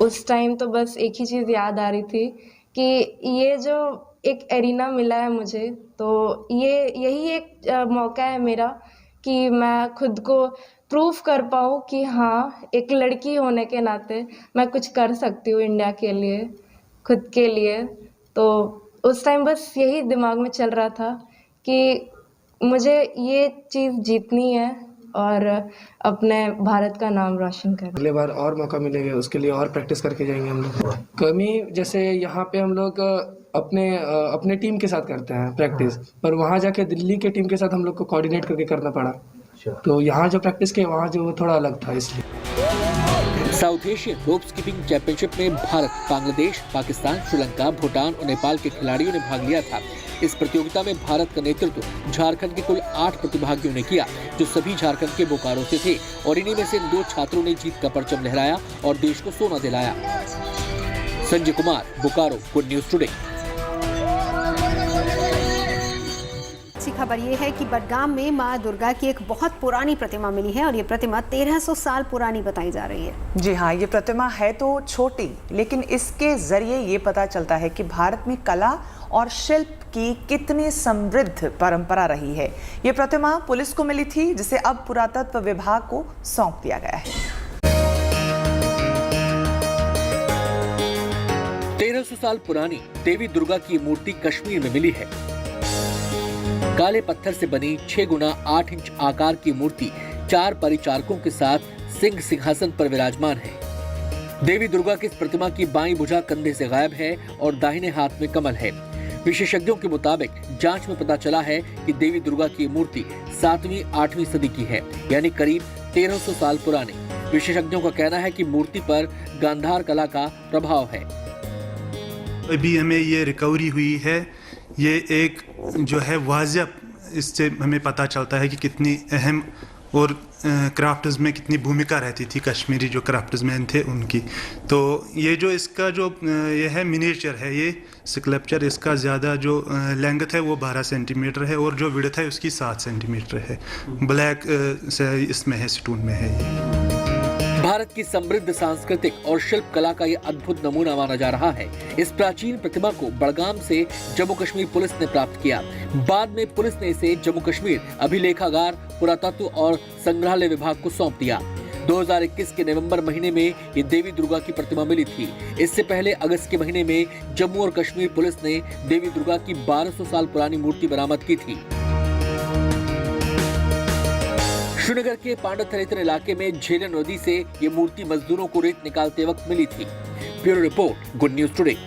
उस टाइम तो बस एक ही चीज़ याद आ रही थी कि ये जो एक एरिना मिला है मुझे, तो यही एक मौका है मेरा कि मैं खुद को प्रूफ कर पाऊँ कि हाँ, एक लड़की होने के नाते मैं कुछ कर सकती हूँ इंडिया के लिए, खुद के लिए। तो उस टाइम बस यही दिमाग में चल रहा था कि मुझे ये चीज़ जीतनी है और अपने भारत का नाम रोशन करना। अगले बार और मौका मिलेगा, उसके लिए और प्रैक्टिस करके जाएंगे हम लोग। कमी जैसे यहाँ पे हम लोग अपने टीम के साथ करते हैं प्रैक्टिस, पर वहाँ जाके दिल्ली के टीम के साथ हम लोग को कोऑर्डिनेट करके करना पड़ा। तो यहाँ जो प्रैक्टिस किया वहाँ जो थोड़ा अलग था, इसलिए। साउथ एशियन रोप स्कीपिंग चैंपियनशिप में भारत, बांग्लादेश, पाकिस्तान, श्रीलंका, भूटान और नेपाल के खिलाड़ियों ने भाग लिया था। इस प्रतियोगिता में भारत का नेतृत्व झारखंड के कुल 8 प्रतिभागियों ने किया, जो सभी झारखंड के बोकारो से थे, और इन्हीं में से 2 छात्रों ने जीत का परचम लहराया और देश को सोना दिलाया। Sanjay Kumar, Bokaro, good news today. अच्छी खबर ये है कि बडगाम में मां दुर्गा की एक बहुत पुरानी प्रतिमा मिली है और ये प्रतिमा 1300 साल पुरानी बताई जा रही है। जी हाँ, ये प्रतिमा है तो छोटी, लेकिन इसके जरिए ये पता चलता है कि भारत में कला और शिल्प की कितनी समृद्ध परंपरा रही है। ये प्रतिमा पुलिस को मिली थी, जिसे अब पुरातत्व विभाग को सौंप दिया गया है। 1300 साल पुरानी देवी दुर्गा की मूर्ति कश्मीर में मिली है। काले पत्थर से बनी 6 गुना 8 इंच आकार की मूर्ति 4 परिचारकों के साथ सिंह सिंहासन पर विराजमान है। देवी दुर्गा की इस प्रतिमा की बाईं भुजा कंधे से गायब है और दाहिने हाथ में कमल है। विशेषज्ञों के मुताबिक जांच में पता चला है कि देवी दुर्गा की मूर्ति 7वीं-8वीं सदी की है, यानी करीब 1300 साल पुरानी। विशेषज्ञों का कहना है कि मूर्ति पर गांधार कला का प्रभाव है। अभी हमें ये रिकवरी हुई है, ये एक जो है वाजिब, इससे हमें पता चलता है कि कितनी अहम और क्राफ्ट्स में कितनी भूमिका रहती थी कश्मीरी जो क्राफ्ट्समैन थे उनकी। तो ये जो इसका जो ये है मिनिएचर है, ये स्कल्पचर, इसका ज़्यादा जो लेंथ है वो 12 सेंटीमीटर है और जो विड्थ है उसकी 7 सेंटीमीटर है। ब्लैक से इसमें है, स्टोन में है ये। भारत की समृद्ध सांस्कृतिक और शिल्प कला का ये अद्भुत नमूना माना जा रहा है। इस प्राचीन प्रतिमा को बड़गाम से जम्मू कश्मीर पुलिस ने प्राप्त किया। बाद में पुलिस ने इसे जम्मू कश्मीर अभिलेखागार, पुरातत्व और संग्रहालय विभाग को सौंप दिया। 2021 के नवंबर महीने में ये देवी दुर्गा की प्रतिमा मिली थी। इससे पहले अगस्त के महीने में जम्मू और कश्मीर पुलिस ने देवी दुर्गा की 1200 साल पुरानी मूर्ति बरामद की थी। श्रीनगर के पांडथलेतन इलाके में झेलम नदी से ये मूर्ति मजदूरों को रेत निकालते वक्त मिली थी। Bureau report, good news today.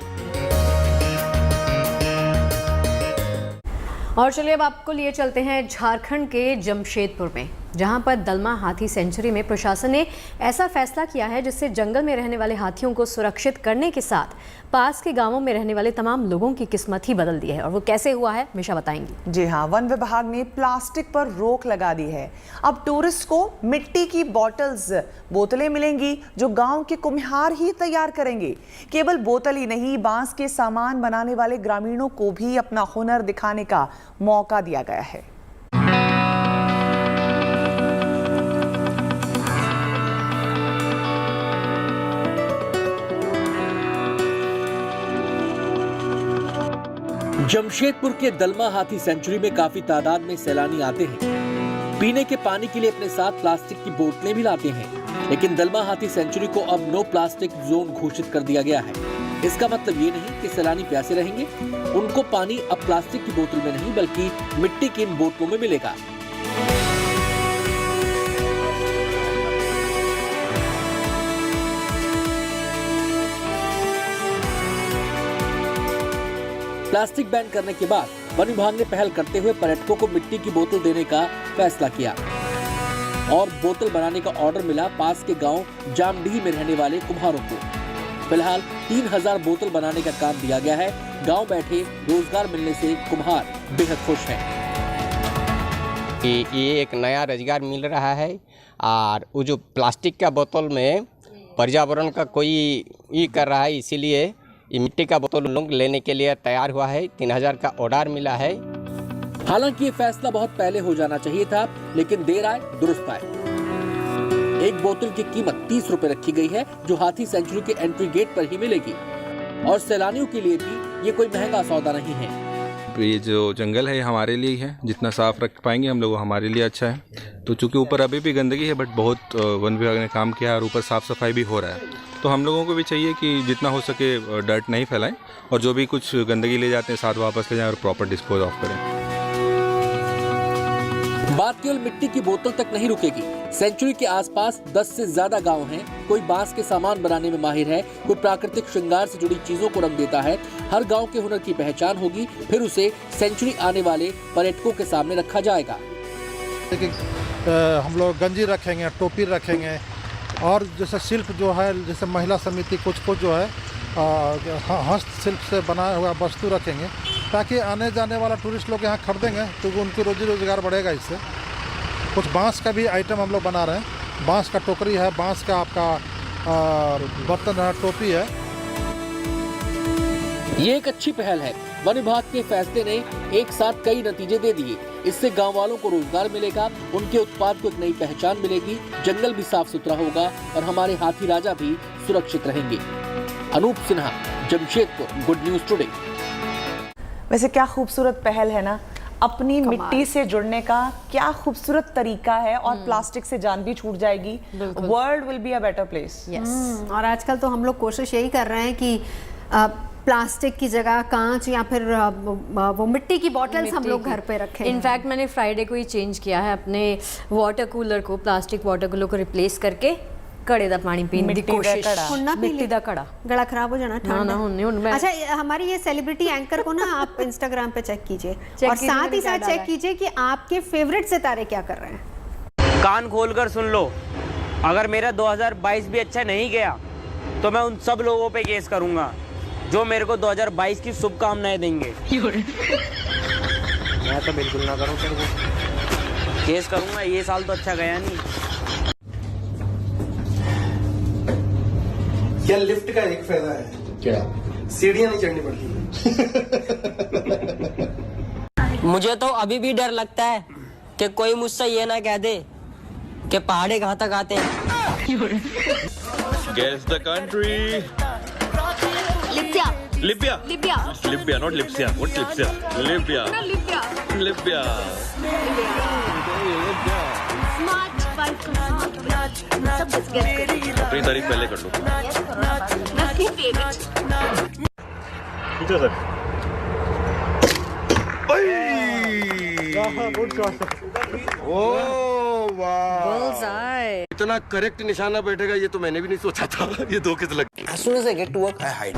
और चलिए अब आपको लिए चलते हैं झारखंड के जमशेदपुर में, जहां पर दलमा हाथी सेंचुरी में प्रशासन ने ऐसा फैसला किया है जिससे जंगल में रहने वाले हाथियों को सुरक्षित करने के साथ पास के गांवों में रहने वाले तमाम लोगों की किस्मत ही बदल दी है। और वो कैसे हुआ है, मिशा बताएंगी। जी हाँ, वन विभाग ने प्लास्टिक पर रोक लगा दी है। अब टूरिस्ट को मिट्टी की बोतलें मिलेंगी जो गांव के कुम्हार ही तैयार करेंगे। केवल बोतल ही नहीं, बांस के सामान बनाने वाले ग्रामीणों को भी अपना हुनर दिखाने का मौका दिया गया है। जमशेदपुर के दलमा हाथी सेंचुरी में काफी तादाद में सैलानी आते हैं। पीने के पानी के लिए अपने साथ प्लास्टिक की बोतलें भी लाते हैं। लेकिन दलमा हाथी सेंचुरी को अब नो प्लास्टिक जोन घोषित कर दिया गया है। इसका मतलब ये नहीं कि सैलानी प्यासे रहेंगे। उनको पानी अब प्लास्टिक की बोतल में नहीं बल्कि मिट्टी की इन बोतलों में मिलेगा। प्लास्टिक बैन करने के बाद वन विभाग ने पहल करते हुए पर्यटकों को मिट्टी की बोतल देने का फैसला किया और बोतल बनाने का ऑर्डर मिला पास के गांव जामडीह में रहने वाले कुम्हारों को। फिलहाल 3000 बोतल बनाने का काम दिया गया है। गांव बैठे रोजगार मिलने से कुम्हार बेहद खुश हैं। ये एक नया रोजगार मिल रहा है और वो जो प्लास्टिक का बोतल में पर्यावरण का कोई ये कर रहा है, इसीलिए ये मिट्टी का बोतल लोग लेने के लिए तैयार हुआ है। 3000 का ऑर्डर मिला है। हालांकि ये फैसला बहुत पहले हो जाना चाहिए था, लेकिन देर आए दुरुस्त आए। एक बोतल की कीमत 30 रुपए रखी गई है, जो हाथी सेंचुरी के एंट्री गेट पर ही मिलेगी और सैलानियों के लिए भी ये कोई महंगा सौदा नहीं है। ये जो जंगल है हमारे लिए ही है, जितना साफ रख पाएंगे हम लोग हमारे लिए अच्छा है। तो चूंकि ऊपर अभी भी गंदगी है, बट बहुत वन विभाग ने काम किया और ऊपर साफ सफाई भी हो रहा है। तो हम लोगों को भी चाहिए कि जितना हो सके डर्ट नहीं फैलाएं और जो भी कुछ गंदगी ले जाते हैं साथ वापस ले जाएं और प्रॉपर डिस्पोज ऑफ करें। बात केवल मिट्टी की बोतल तक नहीं रुकेगी। सेंचुरी के आसपास 10 से ज्यादा गांव हैं। कोई बांस के सामान बनाने में माहिर है, कोई प्राकृतिक श्रृंगार से जुड़ी चीजों को रंग देता है। हर गांव के हुनर की पहचान होगी, फिर उसे सेंचुरी आने वाले पर्यटकों के सामने रखा जाएगा। हम लोग गंजी रखेंगे, टोपी रखेंगे और जैसे शिल्प जो है, जैसे महिला समिति कुछ जो है हस्तशिल्प से बनाया हुआ वस्तु रखेंगे, ताकि आने जाने वाला टूरिस्ट लोग यहाँ खरीदेंगे तो उनकी रोजी रोजगार बढ़ेगा। इससे कुछ बांस का भी आइटम हम लोग बना रहे हैं। बांस का टोकरी है, बांस का आपका बर्तन है, टोपी है। ये एक अच्छी पहल है। वन विभाग के फैसले ने एक साथ कई नतीजे दे दिए। इससे गांव वालों को रोजगार मिलेगा, उनके उत्पाद को एक नई पहचान मिलेगी, जंगल भी साफ सुथरा होगा और हमारे हाथी राजा भी सुरक्षित रहेंगे। Anoop Sinha, Jamshedpur, good news today. वैसे क्या खूबसूरत पहल है ना, अपनी मिट्टी से जुड़ने का क्या खूबसूरत तरीका है और प्लास्टिक से जान भी छूट जाएगी। World will be a better place. और आजकल तो हम लोग कोशिश यही कर रहे हैं कि प्लास्टिक की जगह कांच या फिर वो मिट्टी की बॉटल्स हम लोग घर पे रखें। इनफैक्ट मैंने फ्राइडे को ही चेंज किया है अपने वाटर कूलर को, प्लास्टिक वाटर कूलर को रिप्लेस करके ਘੜੇ ਦਾ ਪਾਣੀ ਪੀਣ ਦੀ ਕੋशिश हुन्ना पी ਮਿੱਟੀ ਦਾ ਘੜਾ गला खराब हो जाना ना ठंड ना हुन मैं अच्छा हमारी ये सेलिब्रिटी एंकर को ना आप इंस्टाग्राम पे चेक कीजिए और साथ ही साथ चेक कीजिए कि आपके फेवरेट सितारे क्या कर रहे हैं। कान खोलकर सुन लो, अगर मेरा 2022 भी अच्छा नहीं गया तो मैं उन सब लोगों पे केस करूंगा जो मेरे को 2022 की शुभकामनाएं देंगे। मैं तो बिल्कुल ना करूं सर, वो केस करूंगा। ये साल तो अच्छा गया नहीं। क्या लिफ्ट का एक फायदा है, क्या सीढ़ियां नहीं चढ़नी पड़ती। मुझे तो अभी भी डर लगता है कि कोई मुझसे ये ना कह दे कि पहाड़े कहाँ तक आते हैं। Guess the country. Libya. Libya. Libya. Libya, not Lipsia. What's Lipsia? Libya. No, Libya. Libya. Smart wife का सब बस गेस करो। अपनी तारीफ पहले कर लो। Nothing favorite. पीछे सर। इतना करेक्ट निशाना बैठेगा ये तो मैंने भी नहीं सोचा था। ये दो किस लग। As soon as I get to work, I hide.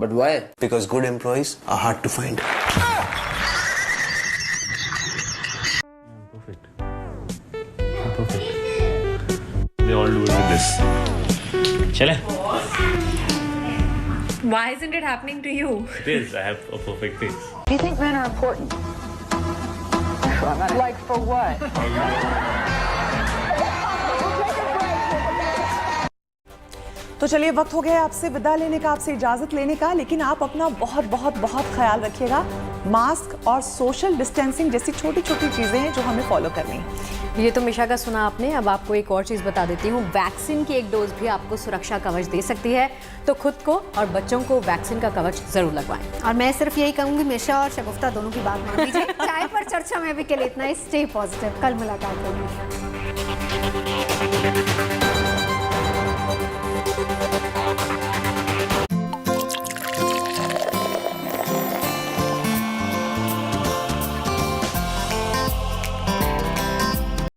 But why? Because good employees are hard to find. They all do it with this. चले? Why isn't it happening to you? It is. I have a perfect face. Do you think men are important? Like for what? तो चलिए वक्त हो गया आपसे विदा लेने का, आपसे इजाजत लेने का, लेकिन आप अपना बहुत बहुत बहुत ख्याल रखिएगा। मास्क और सोशल डिस्टेंसिंग जैसी छोटी छोटी चीजें हैं जो हमें फॉलो करनी है। ये तो मिशा का सुना आपने, अब आपको एक और चीज़ बता देती हूँ। वैक्सीन की एक डोज भी आपको सुरक्षा कवच दे सकती है, तो खुद को और बच्चों को वैक्सीन का कवच जरूर लगवाएं। और मैं सिर्फ यही कहूँगी, मिशा और शगुफ्ता दोनों की बात मान लीजिए। चाय पर चर्चा में अभी के लिए इतना ही। स्टे पॉजिटिव, कल मुलाकात होगी।